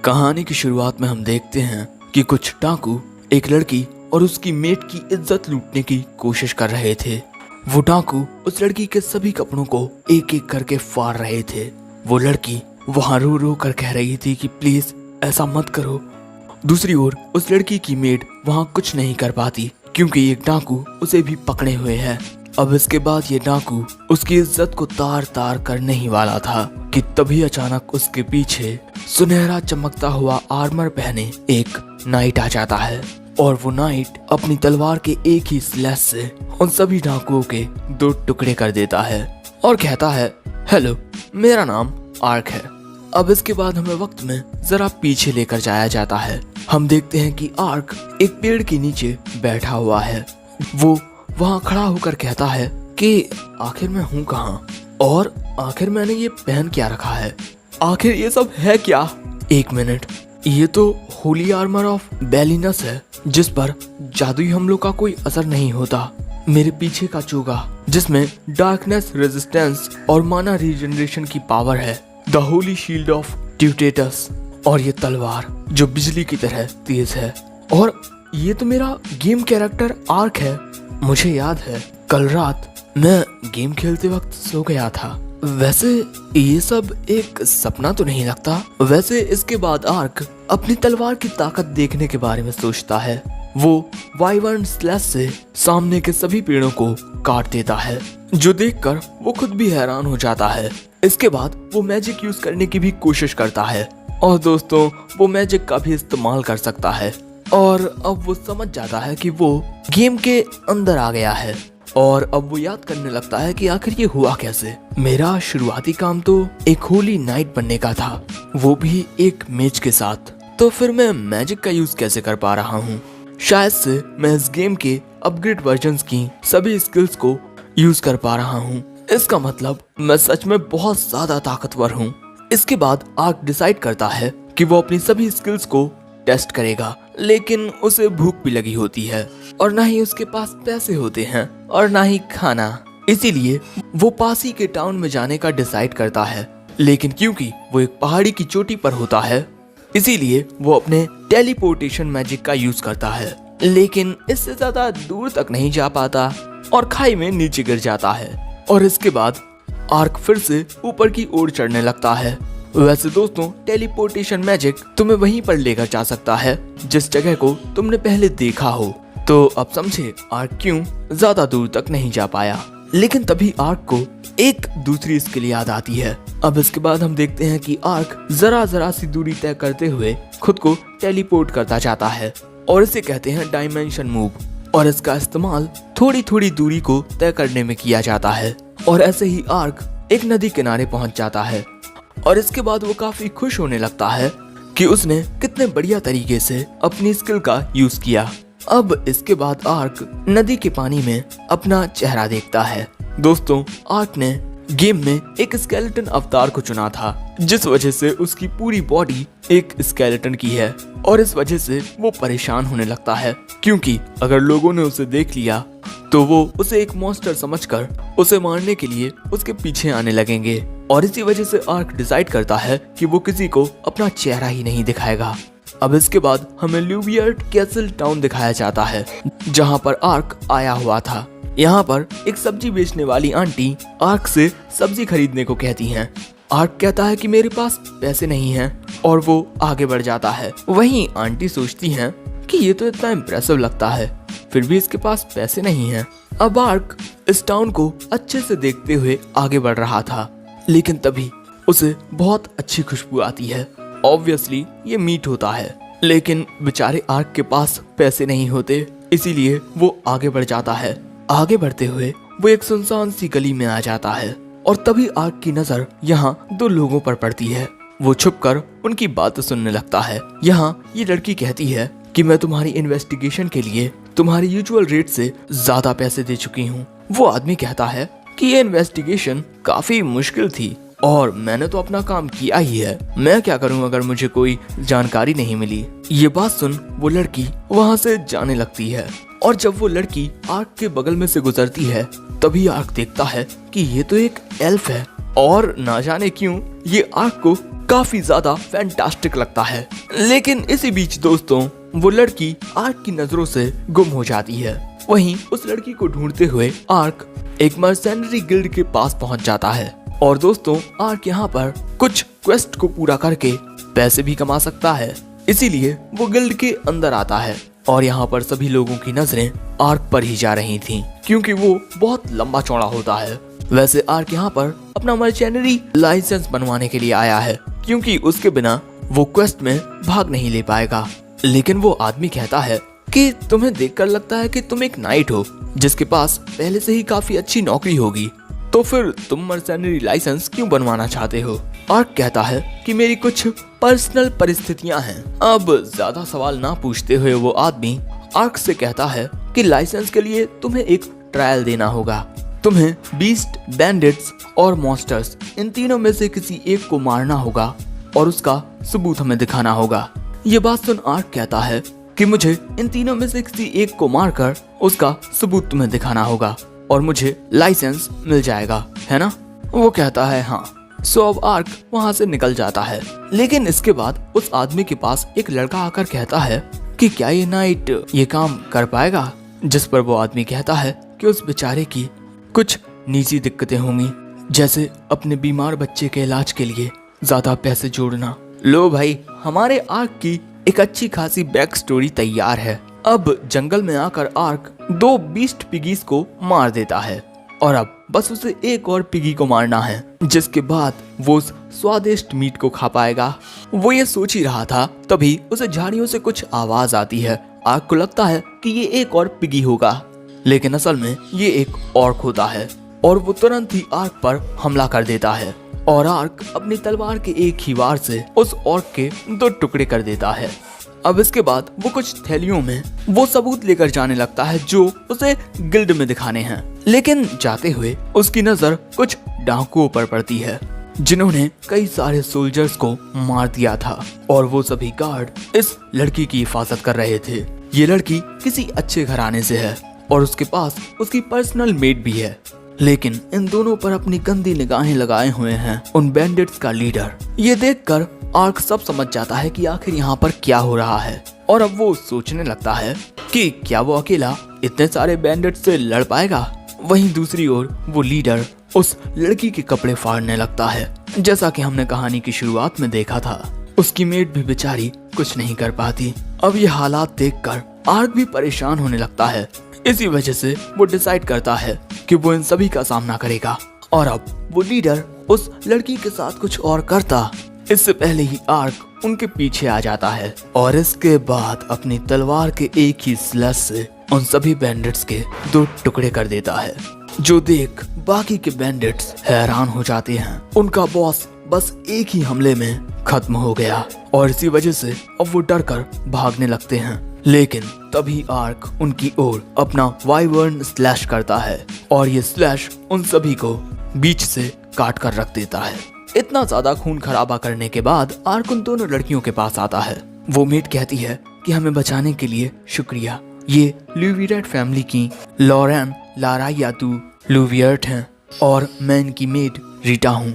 कहानी की शुरुआत में हम देखते हैं कि कुछ डाकू एक लड़की और उसकी मेट की इज्जत लूटने की कोशिश कर रहे थे। वो डाकू उस लड़की के सभी कपड़ों को एक एक करके फाड़ रहे थे। वो लड़की वहां रो रो कर कह रही थी कि प्लीज ऐसा मत करो। दूसरी ओर उस लड़की की मेट वहां कुछ नहीं कर पाती क्योंकि एक डाकू उसे भी पकड़े हुए है। अब इसके बाद ये डाकू उसकी इज्जत को तार तार करने ही वाला था कि तभी अचानक उसके पीछे सुनहरा चमकता हुआ आर्मर पहने एक नाइट आ जाता है और वो नाइट अपनी तलवार के एक ही स्लैश से उन सभी डाकुओं के 2 टुकड़े कर देता है और कहता है, हेलो, मेरा नाम आर्क है। अब इसके बाद हमें वक्त में जरा पीछे लेकर जाया जाता है। हम देखते हैं कि आर्क एक पेड़ के नीचे बैठा हुआ है। वो वहाँ खड़ा होकर कहता है कि आखिर मैं हूँ कहाँ और आखिर मैंने ये पहन क्या रखा है, आखिर ये सब है क्या। एक मिनट, ये तो होली आर्मर ऑफ बेलिनस है जिस पर जादुई हमलों का कोई असर नहीं होता। मेरे पीछे का चोगा जिसमें डार्कनेस रेजिस्टेंस और माना रीजनरेशन की पावर है, द होली शील्ड ऑफ ट्यूटेटस, और ये तलवार जो बिजली की तरह तेज है। और ये तो मेरा गेम कैरेक्टर आर्क है। मुझे याद है कल रात मैं गेम खेलते वक्त सो गया था। वैसे ये सब एक सपना तो नहीं लगता। वैसे इसके बाद आर्क अपनी तलवार की ताकत देखने के बारे में सोचता है। वो वाइवर्न स्लैश से सामने के सभी पेड़ों को काट देता है जो देखकर वो खुद भी हैरान हो जाता है। इसके बाद वो मैजिक यूज करने की भी कोशिश करता है और दोस्तों वो मैजिक का भी इस्तेमाल कर सकता है। और अब वो समझ जाता है कि वो गेम के अंदर आ गया है और अब वो याद करने लगता है कि आखिर ये हुआ कैसे। मेरा शुरुआती काम तो एक होली नाइट बनने का था, वो भी एक मेज के साथ। तो फिर मैं मैजिक का यूज कैसे कर पा रहा हूँ। शायद से मैं इस गेम के अपग्रेड वर्जन्स की सभी स्किल्स को यूज कर पा रहा हूँ। इसका मतलब मैं सच में बहुत ज्यादा ताकतवर हूँ। इसके बाद आर्क डिसाइड करता है कि वो अपनी सभी स्किल्स को टेस्ट करेगा, लेकिन उसे भूख भी लगी होती है और ना ही उसके पास पैसे होते हैं और ना ही खाना। इसीलिए वो पास ही के टाउन में जाने का डिसाइड करता है, लेकिन क्योंकि वो एक पहाड़ी की चोटी पर होता है इसीलिए वो अपने टेलीपोर्टेशन मैजिक का यूज करता है, लेकिन इससे ज्यादा दूर तक नहीं जा पाता और खाई में नीचे गिर जाता है। और इसके बाद आर्क फिर से ऊपर की ओर चढ़ने लगता है। वैसे दोस्तों टेलीपोर्टेशन मैजिक तुम्हें वहीं पर लेकर जा सकता है जिस जगह को तुमने पहले देखा हो। तो अब समझे आर्क क्यों ज्यादा दूर तक नहीं जा पाया। लेकिन तभी आर्क को एक दूसरी स्किल याद आती है। अब इसके बाद हम देखते हैं कि आर्क जरा सी दूरी तय करते हुए खुद को टेलीपोर्ट करता जाता है और इसे कहते हैं डायमेंशन मूव। और इसका इस्तेमाल थोड़ी थोड़ी दूरी को तय करने में किया जाता है। और ऐसे ही आर्क एक नदी किनारे पहुंच जाता है और इसके बाद वो काफी खुश होने लगता है कि उसने कितने बढ़िया तरीके से अपनी स्किल का यूज किया। अब इसके बाद आर्क नदी के पानी में अपना चेहरा देखता है। दोस्तों आर्क ने गेम में एक स्केलेटन अवतार को चुना था जिस वजह से उसकी पूरी बॉडी एक स्केलेटन की है और इस वजह से वो परेशान होने लगता है क्योंकि अगर लोगों ने उसे देख लिया तो वो उसे एक मॉन्स्टर समझकर उसे मारने के लिए उसके पीछे आने लगेंगे। और इसी वजह से आर्क डिसाइड करता है कि वो किसी को अपना चेहरा ही नहीं दिखाएगा। अब इसके बाद हमें ल्यूबियर्ट कैसल टाउन दिखाया जाता है जहाँ पर आर्क आया हुआ था। यहाँ पर एक सब्जी बेचने वाली आंटी आर्क से सब्जी खरीदने को कहती हैं। आर्क कहता है कि मेरे पास पैसे नहीं हैं और वो आगे बढ़ जाता है। वहीं आंटी सोचती हैं कि ये तो इतना इम्प्रेसिव लगता है, फिर भी इसके पास पैसे नहीं हैं। अब आर्क इस टाउन को अच्छे से देखते हुए आगे बढ़ रहा था, लेकिन तभी उसे बहुत अच्छी खुशबू आती है। ऑब्वियसली ये मीट होता है, लेकिन बेचारे आर्क के पास पैसे नहीं होते, इसीलिए वो आगे बढ़ जाता है। आगे बढ़ते हुए वो एक सुनसान सी गली में आ जाता है और तभी आर्क की नजर यहाँ 2 लोगों पर पड़ती है। वो छुपकर उनकी बातें सुनने लगता है। यहाँ ये लड़की कहती है कि मैं तुम्हारी इन्वेस्टिगेशन के लिए तुम्हारी यूजुअल रेट से ज्यादा पैसे दे चुकी हूँ। वो आदमी कहता है कि ये इन्वेस्टिगेशन काफी मुश्किल थी और मैंने तो अपना काम किया ही है, मैं क्या करूं अगर मुझे कोई जानकारी नहीं मिली। ये बात सुन वो लड़की वहाँ से जाने लगती है और जब वो लड़की आर्क के बगल में से गुजरती है तभी आर्क देखता है कि ये तो एक एल्फ है और ना जाने क्यों ये आर्क को काफी ज्यादा फैंटास्टिक लगता है। लेकिन इसी बीच दोस्तों वो लड़की आर्क की नजरों से गुम हो जाती है। वहीं उस लड़की को ढूंढते हुए आर्क एक मर्सेनरी गिल्ड के पास पहुंच जाता है। और दोस्तों आर्क यहाँ पर कुछ क्वेस्ट को पूरा करके पैसे भी कमा सकता है, इसीलिए वो गिल्ड के अंदर आता है। और यहाँ पर सभी लोगों की नजरें आर्क पर ही जा रही थीं, क्योंकि वो बहुत लंबा चौड़ा होता है। वैसे आर्क यहाँ पर अपना मर्चेनरी लाइसेंस बनवाने के लिए आया है, क्योंकि उसके बिना वो क्वेस्ट में भाग नहीं ले पाएगा। लेकिन वो आदमी कहता है कि तुम्हें देखकर लगता है कि तुम एक नाइट हो जिसके पास पहले से ही काफी अच्छी नौकरी होगी, तो फिर तुम मर्सेनरी लाइसेंस क्यों बनवाना चाहते हो? आर्क कहता है कि मेरी कुछ पर्सनल परिस्थितियां हैं। अब ज्यादा सवाल ना पूछते हुए वो आदमी आर्क से कहता है कि लाइसेंस के लिए तुम्हें एक ट्रायल देना होगा। तुम्हें बीस्ट, बैंडिट्स और मॉन्स्टर्स इन तीनों में से किसी एक को मारना होगा और उसका सबूत हमें दिखाना होगा। ये बात सुन आर्क कहता है कि मुझे इन तीनों में से किसी एक को मारकर उसका सबूत तुम्हें दिखाना होगा और मुझे लाइसेंस मिल जाएगा, है ना? वो कहता है हाँ। सो अब आर्क वहाँ से निकल जाता है। लेकिन इसके बाद उस आदमी के पास एक लड़का आकर कहता है कि क्या ये नाइट ये काम कर पाएगा? जिस पर वो आदमी कहता है कि उस बेचारे की कुछ निजी दिक्कतें होंगी, जैसे अपने बीमार बच्चे के इलाज के लिए ज्यादा पैसे जोड़ना। लो भाई, हमारे आर्क की एक अच्छी खासी बैक स्टोरी तैयार है। अब जंगल में आकर आर्क 2 बीस्ट पिगीज को मार देता है और अब बस उसे एक और पिगी को मारना है, जिसके बाद वो उस स्वादिष्ट मीट को खा पाएगा। वो ये सोच ही रहा था, तभी उसे झाड़ियों से कुछ आवाज आती है। आर्क को लगता है कि ये एक और पिगी होगा, लेकिन असल में ये एक ऑर्क होता है और वो तुरंत ही आर्क पर हमला कर देता है। और आर्क अपनी तलवार के एक ही वार से उस ऑर्क के 2 टुकड़े कर देता है। अब इसके बाद वो कुछ थैलियों में वो सबूत लेकर जाने लगता है जो उसे गिल्ड में दिखाने हैं। लेकिन जाते हुए उसकी नजर कुछ डाकुओं पर पड़ती है, जिन्होंने कई सारे सोल्जर्स को मार दिया था और वो सभी गार्ड इस लड़की की हिफाजत कर रहे थे। ये लड़की किसी अच्छे घराने से है और उसके पास उसकी पर्सनल मेड भी है। लेकिन इन दोनों पर अपनी गंदी निगाहें लगाए हुए हैं उन बैंडिट्स का लीडर। ये देखकर आर्क सब समझ जाता है कि आखिर यहाँ पर क्या हो रहा है और अब वो सोचने लगता है कि क्या वो अकेला इतने सारे बैंडिट्स से लड़ पाएगा। वहीं दूसरी ओर वो लीडर उस लड़की के कपड़े फाड़ने लगता है। जैसा कि हमने कहानी की शुरुआत में देखा था, उसकी मेड भी बेचारी कुछ नहीं कर पाती। अब ये हालात देखकर आर्क भी परेशान होने लगता है। इसी वजह से वो डिसाइड करता है कि वो इन सभी का सामना करेगा और अब वो लीडर उस लड़की के साथ कुछ और करता इससे पहले ही आर्क उनके पीछे आ जाता है और इसके बाद अपनी तलवार के एक ही स्लैश से उन सभी बैंडिट्स के 2 टुकड़े कर देता है, जो देख बाकी के बैंडिट्स हैरान हो जाते हैं। उनका बॉस बस एक ही हमले में खत्म हो गया और इसी वजह से अब वो डर कर भागने लगते हैं। लेकिन तभी आर्क उनकी ओर अपना वाइवर्न स्लैश करता है और ये स्लैश उन सभी को बीच से काट कर रख देता है। इतना ज्यादा खून खराबा करने के बाद आर्क उन दोनों लड़कियों के पास आता है। वो मेड कहती है कि हमें बचाने के लिए शुक्रिया। ये लुवियर्ट फैमिली की लॉरेन लारायातू लुवियर्ट हैं और मैं इनकी मेड रीटा हूँ।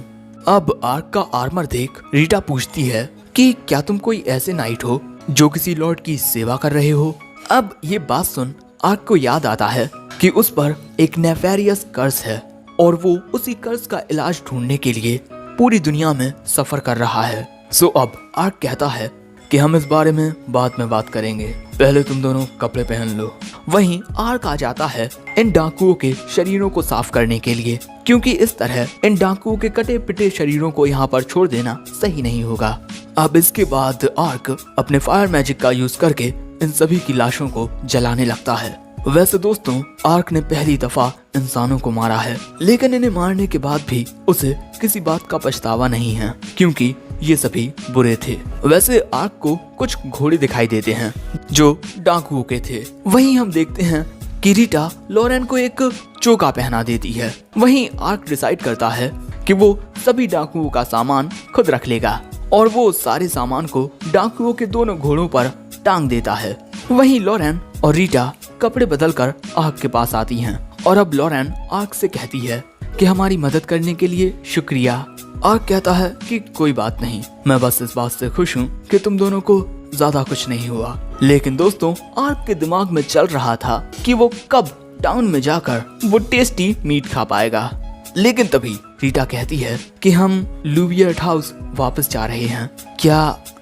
अब आर्क का आर्मर देख रीटा पूछती है कि क्या तुम कोई ऐसे नाइट हो जो किसी लॉर्ड की सेवा कर रहे हो? अब ये बात सुन आर्क को याद आता है कि उस पर एक नेफेरियस कर्स है और वो उसी कर्स का इलाज ढूंढने के लिए पूरी दुनिया में सफर कर रहा है। सो अब आर्क कहता है कि हम इस बारे में बाद में बात करेंगे, पहले तुम दोनों कपड़े पहन लो। वहीं आर्क आ जाता है इन डाकुओं के शरीरों को साफ करने के लिए, क्योंकि इस तरह इन डाकुओं के कटे पिटे शरीरों को यहाँ पर छोड़ देना सही नहीं होगा। अब इसके बाद आर्क अपने फायर मैजिक का यूज करके इन सभी की लाशों को जलाने लगता है। वैसे दोस्तों आर्क ने पहली दफा इंसानों को मारा है, लेकिन इन्हें मारने के बाद भी उसे किसी बात का पछतावा नहीं है, क्योंकि ये सभी बुरे थे। वैसे आर्क को कुछ घोड़े दिखाई देते हैं जो डाकुओं के थे। वहीं हम देखते हैं कि रीटा लॉरेन को एक चोगा पहना देती है। वहीं आर्क डिसाइड करता है कि वो सभी डाकुओं का सामान खुद रख लेगा और वो सारे सामान को डाकुओं के दोनों घोड़ों पर टांग देता है। वहीं लॉरेन और रीटा कपड़े बदलकर आर्क के पास आती हैं और अब लॉरेन आर्क से कहती है कि हमारी मदद करने के लिए शुक्रिया। आर्क कहता है कि कोई बात नहीं, मैं बस इस बात से खुश हूँ कि तुम दोनों को ज्यादा कुछ नहीं हुआ। लेकिन दोस्तों आर्क के दिमाग में चल रहा था कि वो कब टाउन में जाकर वो टेस्टी मीट खा पाएगा। लेकिन तभी रीटा कहती है कि हम लुवियर्ट हाउस वापस जा रहे हैं, क्या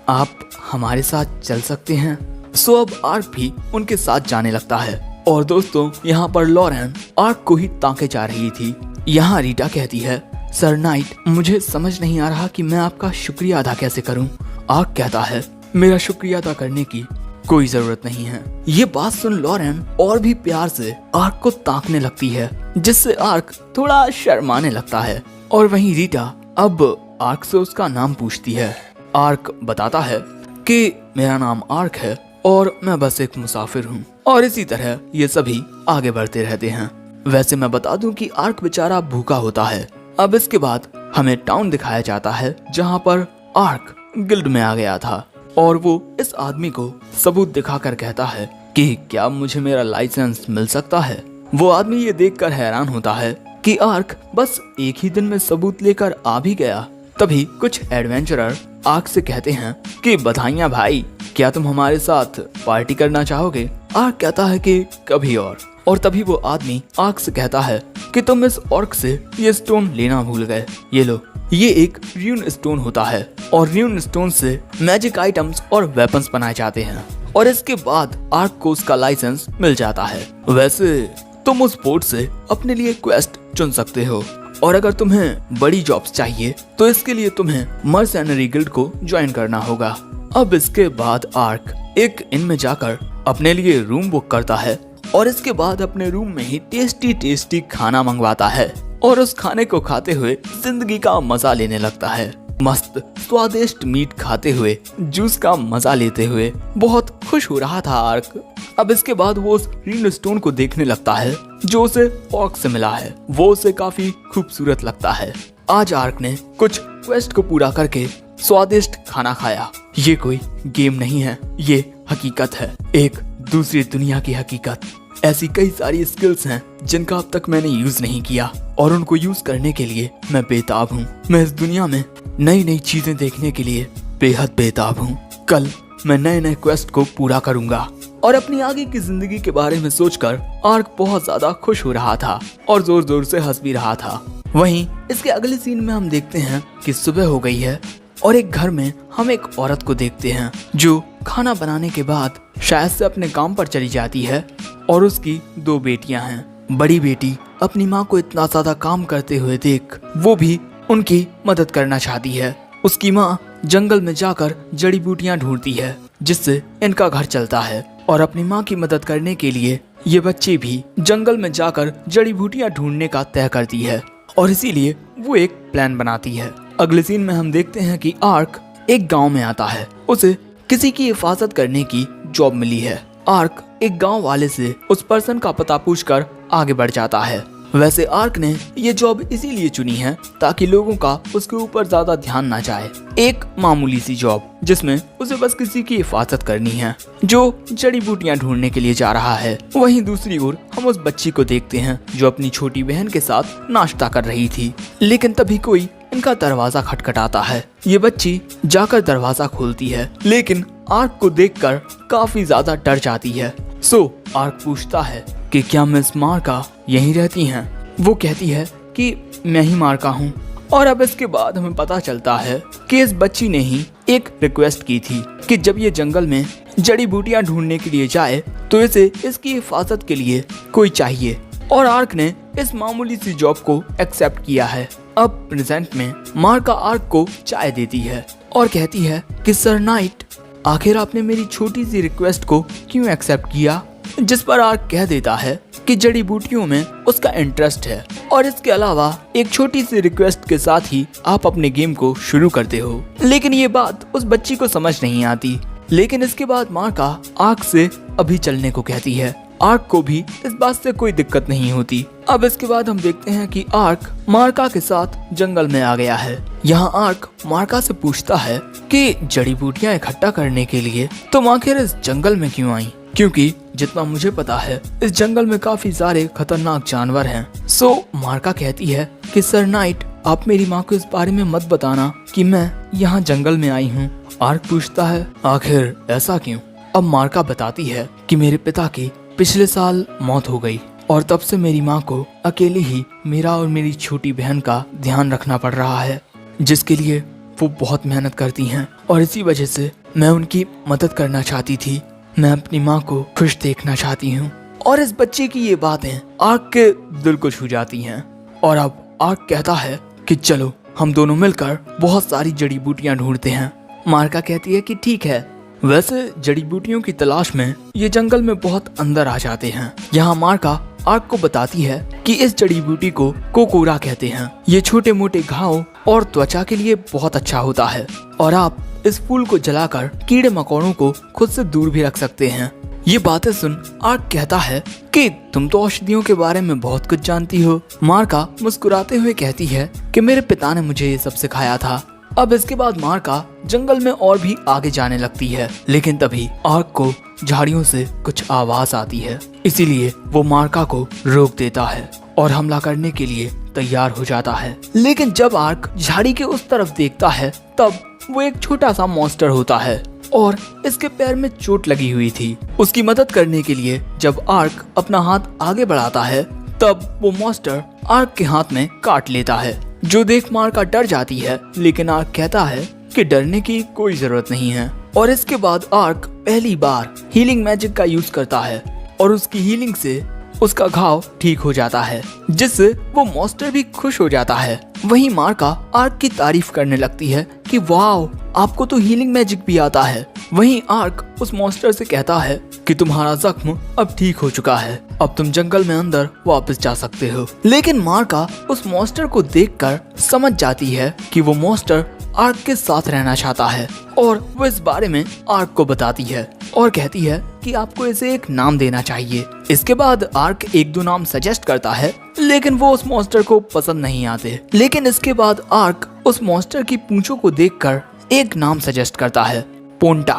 आप हमारे साथ चल सकते हैं? सो अब आर्क भी उनके साथ जाने लगता है। और दोस्तों यहाँ पर लॉरेन आर्क को ही ताके जा रही थी। यहाँ रीटा कहती है, सर नाइट, मुझे समझ नहीं आ रहा कि मैं आपका शुक्रिया अदा कैसे करूं। आर्क कहता है, मेरा शुक्रिया अदा करने की कोई जरूरत नहीं है। ये बात सुन लॉरेन और भी प्यार से आर्क को ताकने लगती है, जिससे आर्क थोड़ा शर्माने लगता है। और वहीं रीटा अब आर्क से उसका नाम पूछती है। आर्क बताता है कि मेरा नाम आर्क है और मैं बस एक मुसाफिर हूँ। और इसी तरह ये सभी आगे बढ़ते रहते हैं। वैसे मैं बता दूं कि आर्क बेचारा भूखा होता है। अब इसके बाद हमें टाउन दिखाया जाता है जहाँ पर आर्क गिल्ड में आ गया था और वो इस आदमी को सबूत दिखाकर कहता है कि क्या मुझे मेरा लाइसेंस मिल सकता है। वो आदमी ये देखकर हैरान होता है कि आर्क बस एक ही दिन में सबूत लेकर आ भी गया। तभी कुछ एडवेंचरर आर्क से कहते हैं कि बधाइयां भाई, क्या तुम हमारे साथ पार्टी करना चाहोगे? आर्क कहता है कि कभी और तभी वो आदमी आर्क से कहता है कि तुम इस ऑर्क से ये स्टोन लेना भूल गए, ये लो। ये एक र्यून स्टोन होता है और र्यून स्टोन से मैजिक आइटम्स और वेपन्स बनाए जाते हैं। और इसके बाद आर्क को उसका लाइसेंस मिल जाता है। वैसे तुम उस बोर्ड से अपने लिए क्वेस्ट चुन सकते हो और अगर तुम्हें बड़ी जॉब्स चाहिए तो इसके लिए तुम्हें मर्सेनरी गिल्ड को ज्वाइन करना होगा। अब इसके बाद आर्क एक इन में जाकर अपने लिए रूम बुक करता है और इसके बाद अपने रूम में ही टेस्टी खाना मंगवाता है और उस खाने को खाते हुए जिंदगी का मजा लेने लगता है। मस्त स्वादिष्ट मीट खाते हुए, जूस का मजा लेते हुए बहुत खुश हो रहा था आर्क। अब इसके बाद वो उस र्यून स्टोन को देखने लगता है जो उसे ऑर्क से मिला है। वो उसे काफी खूबसूरत लगता है। आज आर्क ने कुछ क्वेस्ट को पूरा करके स्वादिष्ट खाना खाया। ये कोई गेम नहीं है, ये हकीकत है, एक दूसरी दुनिया की हकीकत। ऐसी कई सारी स्किल्स हैं जिनका अब तक मैंने यूज नहीं किया और उनको यूज करने के लिए मैं बेताब हूँ। मैं इस दुनिया में नई नई चीजें देखने के लिए बेहद बेताब हूँ। कल मैं नए नए क्वेस्ट को पूरा करूंगा। और अपनी आगे की जिंदगी के बारे में सोचकर आर्क बहुत ज्यादा खुश हो रहा था और जोर जोर से हंस भी रहा था। वहीं इसके अगले सीन में हम देखते हैं कि सुबह हो गई है और एक घर में हम एक औरत को देखते हैं जो खाना बनाने के बाद शायद से अपने काम पर चली जाती है और उसकी 2 बेटियां हैं। बड़ी बेटी अपनी माँ को इतना ज्यादा काम करते हुए देख वो भी उनकी मदद करना चाहती है। उसकी माँ जंगल में जाकर जड़ी बूटियां ढूंढती है जिससे इनका घर चलता है और अपनी माँ की मदद करने के लिए ये बच्ची भी जंगल में जाकर जड़ी बूटियां ढूंढने का तय करती है और इसीलिए वो एक प्लान बनाती है। अगले सीन में हम देखते हैं कि आर्क एक गांव में आता है। उसे किसी की हिफाजत करने की जॉब मिली है। आर्क एक गांव वाले से उस पर्सन का पता पूछकर आगे बढ़ जाता है। वैसे आर्क ने ये जॉब इसीलिए चुनी है ताकि लोगों का उसके ऊपर ज्यादा ध्यान ना जाए। एक मामूली सी जॉब जिसमें उसे बस किसी की हिफाजत करनी है जो जड़ी बूटियां ढूंढने के लिए जा रहा है। वहीं दूसरी ओर हम उस बच्ची को देखते हैं जो अपनी छोटी बहन के साथ नाश्ता कर रही थी। लेकिन तभी कोई इनका दरवाजा खटखटाता है। ये बच्ची जाकर दरवाजा खोलती है लेकिन आर्क को देखकर काफी ज्यादा डर जाती है। सो आर्क पूछता है कि क्या मिस मार्का यहीं रहती हैं? वो कहती है कि मैं ही मार्का हूँ। और अब इसके बाद हमें पता चलता है कि इस बच्ची ने ही एक रिक्वेस्ट की थी कि जब ये जंगल में जड़ी बूटियां ढूंढने के लिए जाए तो इसे इसकी हिफाजत के लिए कोई चाहिए और आर्क ने इस मामूली सी जॉब को एक्सेप्ट किया है। अब प्रेजेंट में मार्का आर्क को चाय देती है और कहती है कि सर नाइट, आखिर आपने मेरी छोटी सी रिक्वेस्ट को क्यों एक्सेप्ट किया? जिस पर आर्क कह देता है कि जड़ी बूटियों में उसका इंटरेस्ट है और इसके अलावा एक छोटी सी रिक्वेस्ट के साथ ही आप अपने गेम को शुरू करते हो। लेकिन ये बात उस बच्ची को समझ नहीं आती। लेकिन इसके बाद मार्का आर्क से अभी चलने को कहती है। आर्क को भी इस बात से कोई दिक्कत नहीं होती। अब इसके बाद हम देखते हैं कि आर्क मार्का के साथ जंगल में आ गया है। यहाँ आर्क मार्का से पूछता है कि जड़ी बूटियां इकट्ठा करने के लिए तुम आखिर इस जंगल में क्यों आई? क्योंकि जितना मुझे पता है इस जंगल में काफी सारे खतरनाक जानवर हैं। सो मार्का कहती है कि सर नाइट, आप मेरी माँ को इस बारे में मत बताना कि मैं यहाँ जंगल में आई हूँ। आर्क पूछता है, आखिर ऐसा क्यों? अब मार्का बताती है कि मेरे पिता की पिछले साल मौत हो गई और तब से मेरी माँ को अकेले ही मेरा और मेरी छोटी बहन का ध्यान रखना पड़ रहा है, जिसके लिए वो बहुत मेहनत करती हैं और इसी वजह से मैं उनकी मदद करना चाहती थी। मैं अपनी माँ को खुश देखना चाहती हूँ। और इस बच्चे की ये बातें आर्क के दिल को छू जाती हैं और अब आर्क कहता है कि चलो हम दोनों मिलकर बहुत सारी जड़ी बूटियां ढूंढते हैं। मार्का कहती है कि ठीक है। वैसे जड़ी बूटियों की तलाश में ये जंगल में बहुत अंदर आ जाते हैं। यहाँ मार्का आर्क को बताती है कि इस जड़ी बूटी को कोकोरा कहते हैं। ये छोटे मोटे घाव और त्वचा के लिए बहुत अच्छा होता है और आप इस फूल को जलाकर कीड़े मकोड़ों को खुद से दूर भी रख सकते हैं। ये बातें सुन आर्क कहता है कि तुम तो औषधियों के बारे में बहुत कुछ जानती हो। मार्का मुस्कुराते हुए कहती है कि मेरे पिता ने मुझे ये सब सिखाया था। अब इसके बाद मार्का जंगल में और भी आगे जाने लगती है, लेकिन तभी आर्क को झाड़ियों से कुछ आवाज आती है। इसीलिए वो मार्का को रोक देता है और हमला करने के लिए तैयार हो जाता है। लेकिन जब आर्क झाड़ी के उस तरफ देखता है तब वो एक छोटा सा मॉन्स्टर होता है और इसके पैर में चोट लगी हुई थी। उसकी मदद करने के लिए जब आर्क अपना हाथ आगे बढ़ाता है तब वो मॉन्स्टर आर्क के हाथ में काट लेता है, जो देख मार्का डर जाती है। लेकिन आर्क कहता है कि डरने की कोई जरूरत नहीं है। और इसके बाद आर्क पहली बार हीलिंग मैजिक का यूज करता है और उसकी हीलिंग से उसका घाव ठीक हो जाता है, जिससे वो मॉन्स्टर भी खुश हो जाता है। वहीं मार्का आर्क की तारीफ करने लगती है कि वाह, आपको तो हीलिंग मैजिक भी आता है। वहीं आर्क उस मॉन्स्टर से कहता है कि तुम्हारा जख्म अब ठीक हो चुका है, अब तुम जंगल में अंदर वापस जा सकते हो। लेकिन मार्का उस मॉन्स्टर को देखकर समझ जाती है कि वो मॉन्स्टर आर्क के साथ रहना चाहता है और वो इस बारे में आर्क को बताती है और कहती है कि आपको इसे एक नाम देना चाहिए। इसके बाद आर्क एक दो नाम सजेस्ट करता है, लेकिन वो उस मॉन्स्टर को पसंद नहीं आते। लेकिन इसके बाद आर्क उस मॉन्स्टर की पूंछों को देखकर एक नाम सजेस्ट करता है, पोंटा,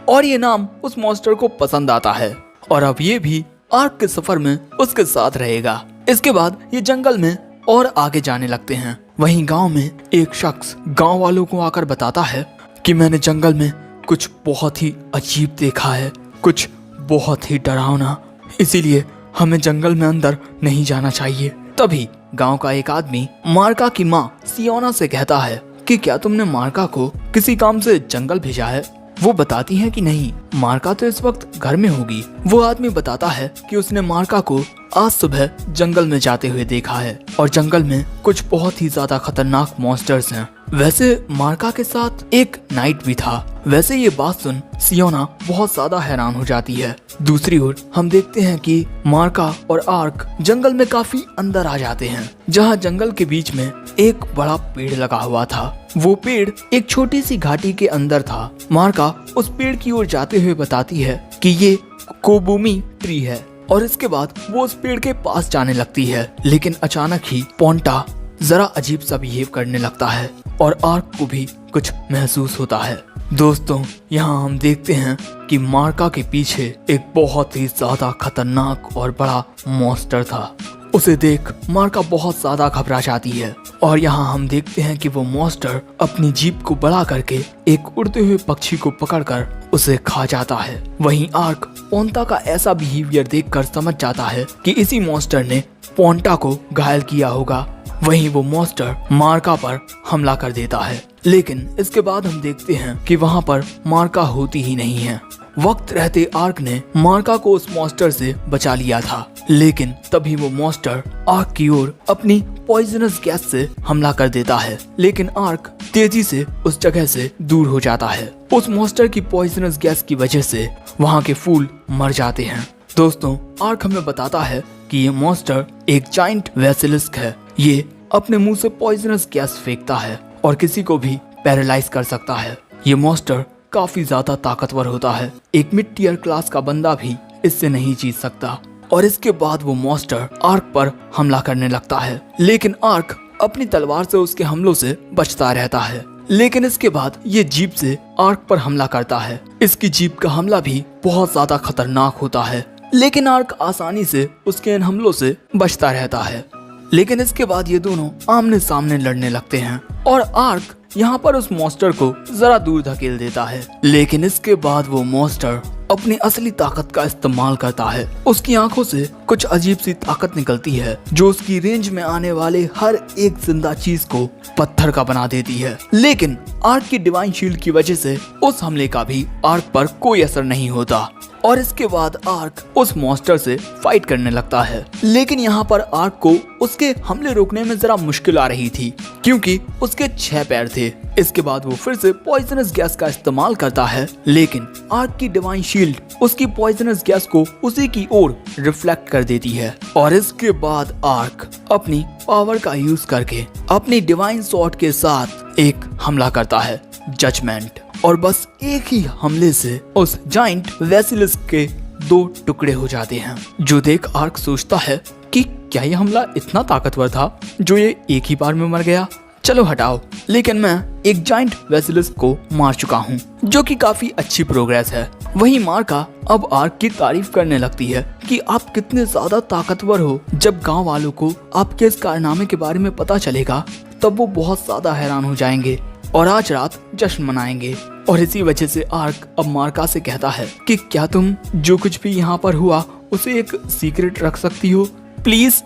और ये नाम उस मॉन्स्टर को पसंद आता है और अब ये भी आर्क के सफर में उसके साथ रहेगा। इसके बाद ये जंगल में और आगे जाने लगते हैं। वहीं गांव में एक शख्स गांव वालों को आकर बताता है कि मैंने जंगल में कुछ बहुत ही अजीब देखा है, कुछ बहुत ही डरावना, इसीलिए हमें जंगल में अंदर नहीं जाना चाहिए। तभी गांव का एक आदमी मार्का की माँ सियोना से कहता है कि क्या तुमने मार्का को किसी काम से जंगल भेजा है? वो बताती है कि नहीं, मार्का तो इस वक्त घर में होगी। वो आदमी बताता है कि उसने मार्का को आज सुबह जंगल में जाते हुए देखा है और जंगल में कुछ बहुत ही ज्यादा खतरनाक मॉन्स्टर्स हैं। वैसे मार्का के साथ एक नाइट भी था। वैसे ये बात सुन सियोना बहुत ज्यादा हैरान हो जाती है। दूसरी ओर हम देखते हैं कि मार्का और आर्क जंगल में काफी अंदर आ जाते हैं, जहाँ जंगल के बीच में एक बड़ा पेड़ लगा हुआ था। वो पेड़ एक छोटी सी घाटी के अंदर था। मार्का उस पेड़ की ओर जाते हुए बताती है कि ये कोबूमी ट्री है और इसके बाद वो उस पेड़ के पास जाने लगती है। लेकिन अचानक ही पोंटा जरा अजीब सा बिहेव करने लगता है और आर्क को भी कुछ महसूस होता है। दोस्तों, यहाँ हम देखते हैं कि मार्का के पीछे एक बहुत ही ज्यादा खतरनाक और बड़ा मॉन्स्टर था। उसे देख मार्का बहुत ज्यादा घबरा जाती है और यहाँ हम देखते हैं कि वो मॉन्स्टर अपनी जीभ को बड़ा करके एक उड़ते हुए पक्षी को पकड़कर उसे खा जाता है। वहीं आर्क पोंटा का ऐसा बिहेवियर देखकर समझ जाता है कि इसी मॉन्स्टर ने पोंटा को घायल किया होगा। वहीं वो मॉन्स्टर मार्का पर हमला कर देता है, लेकिन इसके बाद हम देखते हैं कि वहाँ पर मार्का होती ही नहीं है। वक्त रहते आर्क ने मार्का को उस मॉन्स्टर से बचा लिया था, लेकिन तभी वो मॉन्स्टर आर्क की ओर अपनी पॉइजनस गैस से हमला कर देता है। लेकिन आर्क तेजी से उस जगह से दूर हो जाता है। उस मॉन्स्टर की पॉइजनस गैस की वजह से वहाँ के फूल मर जाते हैं। दोस्तों, आर्क हमें बताता है कि ये मॉन्स्टर एक जाइंट वेसिलिस्क है। ये अपने मुंह से पॉइजनस गैस फेंकता है और किसी को भी पैरालाइज कर सकता है। ये मॉन्स्टर काफी ज्यादा ताकतवर होता है। एक मिड टियर क्लास का बंदा भी इससे नहीं जीत सकता। और इसके बाद वो मॉन्स्टर आर्क पर हमला करने लगता है, लेकिन आर्क अपनी तलवार से उसके हमलों से बचता रहता है। लेकिन इसके बाद ये जीप से आर्क पर हमला करता है। इसकी जीप का हमला भी बहुत ज्यादा खतरनाक होता है, लेकिन आर्क आसानी से उसके इन हमलों से बचता रहता है। लेकिन इसके बाद ये दोनों आमने सामने लड़ने लगते हैं और आर्क यहाँ पर उस मॉन्स्टर को जरा दूर धकेल देता है। लेकिन इसके बाद वो मॉन्स्टर अपनी असली ताकत का इस्तेमाल करता है। उसकी आंखों से कुछ अजीब सी ताकत निकलती है जो उसकी रेंज में आने वाले हर एक जिंदा चीज को पत्थर का बना देती है। लेकिन आर्क की डिवाइन शील्ड की वजह से उस हमले का भी आर्क पर कोई असर नहीं होता और इसके बाद आर्क उस मॉन्स्टर से फाइट करने लगता है। लेकिन यहाँ पर आर्क को उसके हमले रोकने में जरा मुश्किल आ रही थी क्योंकि उसके 6 पैर थे। इसके बाद वो फिर से पॉइजनस गैस का इस्तेमाल करता है, लेकिन आर्क की डिवाइन शील्ड उसकी पॉइजनस गैस को उसी की ओर रिफ्लेक्ट कर देती है और इसके बाद आर्क अपनी पावर का यूज करके अपनी डिवाइन सॉर्ड के साथ एक हमला करता है, जजमेंट। और बस एक ही हमले से उस जाइंट वेसिलिस्क के 2 टुकड़े हो जाते हैं, जो देख आर्क सोचता है कि क्या ये हमला इतना ताकतवर था जो ये एक ही बार में मर गया। चलो हटाओ, लेकिन मैं एक जाइंट वेसिलिस्क को मार चुका हूँ, जो कि काफी अच्छी प्रोग्रेस है। वही मार्का अब आर्क की तारीफ करने लगती है कि आप कितने ज्यादा ताकतवर हो। जब गांव वालों को आपके इस कारनामे के बारे में पता चलेगा तब वो बहुत ज्यादा हैरान हो जाएंगे और आज रात जश्न मनाएंगे। और इसी वजह से आर्क अब मार्का से कहता है कि क्या तुम जो कुछ भी यहाँ पर हुआ उसे एक सीक्रेट रख सकती हो प्लीज।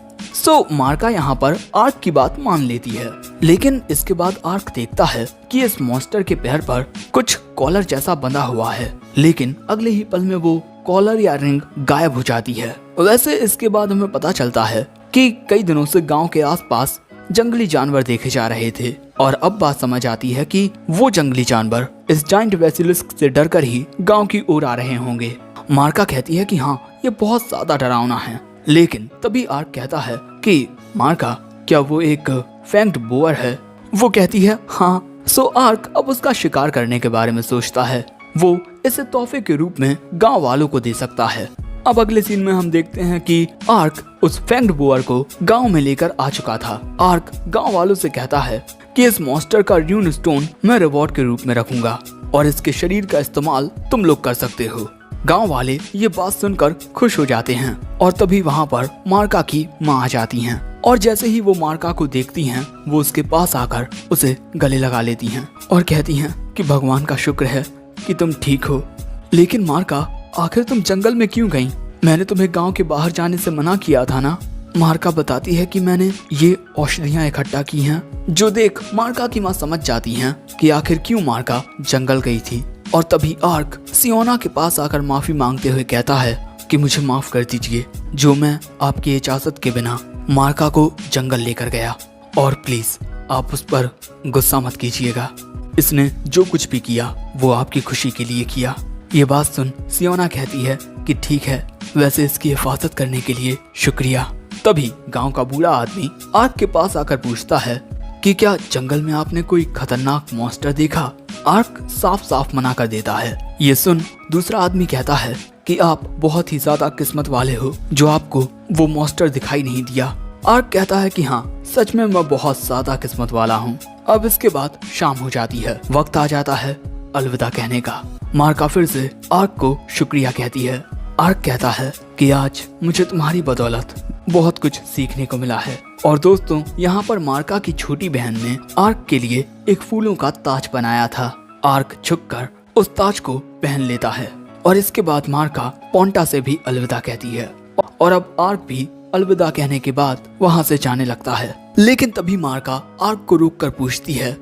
मार्का यहाँ पर आर्क की बात मान लेती है। लेकिन इसके बाद आर्क देखता है कि इस मॉन्स्टर के पैर पर कुछ कॉलर जैसा बंधा हुआ है, लेकिन अगले ही पल में वो कॉलर या रिंग गायब हो जाती है। वैसे इसके बाद हमें पता चलता है कि कई दिनों से गांव के आसपास जंगली जानवर देखे जा रहे थे और अब बात समझ आती है कि वो जंगली जानवर इस जाइंट वेसिलिस्क से डरकर ही गांव की ओर आ रहे होंगे। मार्का कहती है कि हाँ, ये बहुत ज्यादा डरावना है। लेकिन तभी आर्क कहता है कि मार्का, क्या वो एक फैंग्ड बोअर है? वो कहती है हाँ। आर्क अब उसका शिकार करने के बारे में सोचता है। वो इसे तोहफे के रूप में गांव वालों को दे सकता है। अब अगले सीन में हम देखते हैं कि आर्क उस फैंग्ड बोअर को गांव में लेकर आ चुका था। आर्क गांव वालों से कहता है कि इस मॉन्स्टर का रून स्टोन मैं रिवॉर्ड के रूप में रखूंगा और इसके शरीर का इस्तेमाल तुम लोग कर सकते हो। गांव वाले ये बात सुनकर खुश हो जाते हैं और तभी वहाँ पर मार्का की माँ आ जाती हैं और जैसे ही वो मार्का को देखती हैं वो उसके पास आकर उसे गले लगा लेती हैं और कहती हैं कि भगवान का शुक्र है कि तुम ठीक हो। लेकिन मार्का, आखिर तुम जंगल में क्यों गई? मैंने तुम्हें गांव के बाहर जाने से मना किया था ना। मार्का बताती है कि मैंने ये औषधियाँ इकट्ठा की हैं, जो देख मार्का की माँ समझ जाती हैं कि आखिर क्यों मार्का जंगल गई थी। और तभी आर्क सियोना के पास आकर माफी मांगते हुए कहता है कि मुझे माफ कर दीजिए जो मैं आपकी इजाजत के बिना मार्का को जंगल लेकर गया, और प्लीज आप उस पर गुस्सा मत कीजिएगा। इसने जो कुछ भी किया वो आपकी खुशी के लिए किया। ये बात सुन सियोना कहती है कि ठीक है, वैसे इसकी हिफाजत करने के लिए शुक्रिया। तभी गांव का बूढ़ा आदमी आर्क के पास आकर पूछता है कि क्या जंगल में आपने कोई खतरनाक मॉन्स्टर देखा? आर्क साफ साफ मना कर देता है। ये सुन दूसरा आदमी कहता है कि आप बहुत ही ज्यादा किस्मत वाले हो जो आपको वो मॉन्स्टर दिखाई नहीं दिया। आर्क कहता है कि हाँ, सच में मैं बहुत ज्यादा किस्मत वाला हूँ। अब इसके बाद शाम हो जाती है, वक्त आ जाता है अलविदा कहने का। मार्का फिर से आर्क को शुक्रिया कहती है। आर्क कहता है कि आज मुझे तुम्हारी बदौलत बहुत कुछ सीखने को मिला है। और दोस्तों, यहाँ पर मार्का की छोटी बहन ने आर्क के लिए एक फूलों का ताज बनाया था। आर्क झुककर उस ताज को पहन लेता है और इसके बाद मार्का पोंटा से भी अलविदा कहती है और अब आर्क भी अलविदा कहने के बाद वहाँ से जाने लगता है। लेकिन तभी मार्का आर्क को रोक कर पूछती है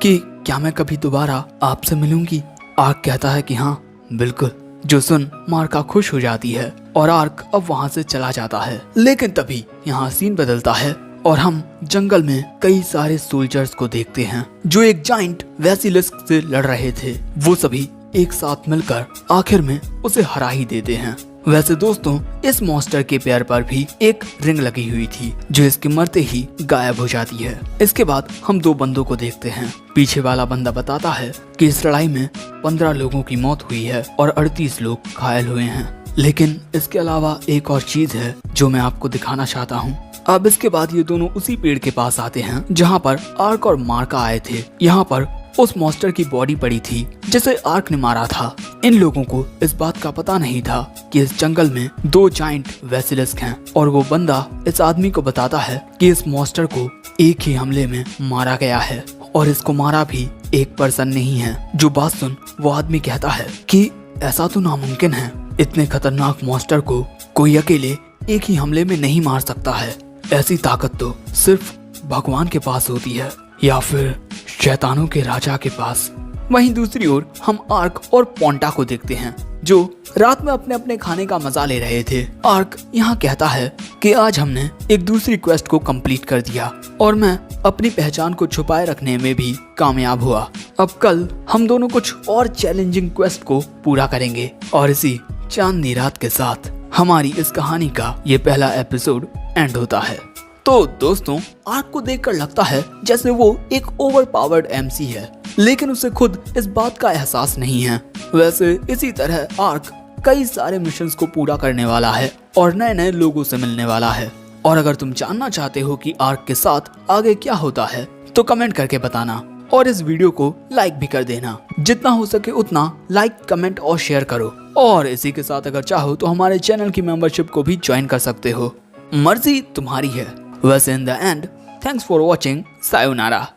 कि क्या मैं कभी दोबारा आपसे मिलूंगी? आर्क कहता है कि हाँ बिल्कुल। जो सुन मार्का खुश हो जाती है और आर्क अब वहाँ से चला जाता है। लेकिन तभी यहाँ सीन बदलता है और हम जंगल में कई सारे सोल्जर्स को देखते हैं जो एक जाइंट वेसिलिस्क से लड़ रहे थे। वो सभी एक साथ मिलकर आखिर में उसे हरा ही देते हैं। वैसे दोस्तों, इस मॉन्स्टर के पैर पर भी एक रिंग लगी हुई थी जो इसके मरते ही गायब हो जाती है। इसके बाद हम 2 बंदों को देखते हैं। पीछे वाला बंदा बताता है कि इस लड़ाई में 15 लोगों की मौत हुई है और 38 लोग घायल हुए हैं। लेकिन इसके अलावा एक और चीज है जो मैं आपको दिखाना चाहता हूँ। अब इसके बाद ये दोनों उसी पेड़ के पास आते हैं जहाँ पर आर्क और मार्का आए थे। यहाँ पर उस मॉन्स्टर की बॉडी पड़ी थी जिसे आर्क ने मारा था। इन लोगों को इस बात का पता नहीं था कि इस जंगल में 2 जाइंट वेसिलिस्क हैं और वो बंदा इस आदमी को बताता है कि इस मॉन्स्टर को एक ही हमले में मारा गया है और इसको मारा भी एक पर्सन नहीं है। जो बात सुन वो आदमी कहता है कि ऐसा तो नामुमकिन है, इतने खतरनाक मॉन्स्टर को कोई अकेले एक ही हमले में नहीं मार सकता है। ऐसी ताकत तो सिर्फ भगवान के पास होती है या फिर शैतानों के राजा के पास। वहीं दूसरी ओर हम आर्क और पोंटा को देखते हैं जो रात में अपने अपने खाने का मजा ले रहे थे। आर्क यहाँ कहता है कि आज हमने एक दूसरी क्वेस्ट को कंप्लीट कर दिया और मैं अपनी पहचान को छुपाए रखने में भी कामयाब हुआ। अब कल हम दोनों कुछ और चैलेंजिंग क्वेस्ट को पूरा करेंगे। और इसी चांदनी रात के साथ हमारी इस कहानी का ये पहला एपिसोड एंड होता है। तो दोस्तों, आर्क को देखकर लगता है जैसे वो एक ओवरपावर्ड एमसी है, लेकिन उसे खुद इस बात का एहसास नहीं है। वैसे इसी तरह आर्क कई सारे मिशंस को पूरा करने वाला है और नए नए लोगों से मिलने वाला है। और अगर तुम जानना चाहते हो कि आर्क के साथ आगे क्या होता है तो कमेंट करके बताना और इस वीडियो को लाइक भी कर देना। जितना हो सके उतना लाइक, कमेंट और शेयर करो। और इसी के साथ अगर चाहो तो हमारे चैनल की मेंबरशिप को भी ज्वाइन कर सकते हो। मर्जी तुम्हारी है। वैसे in the end, thanks for watching. Sayonara.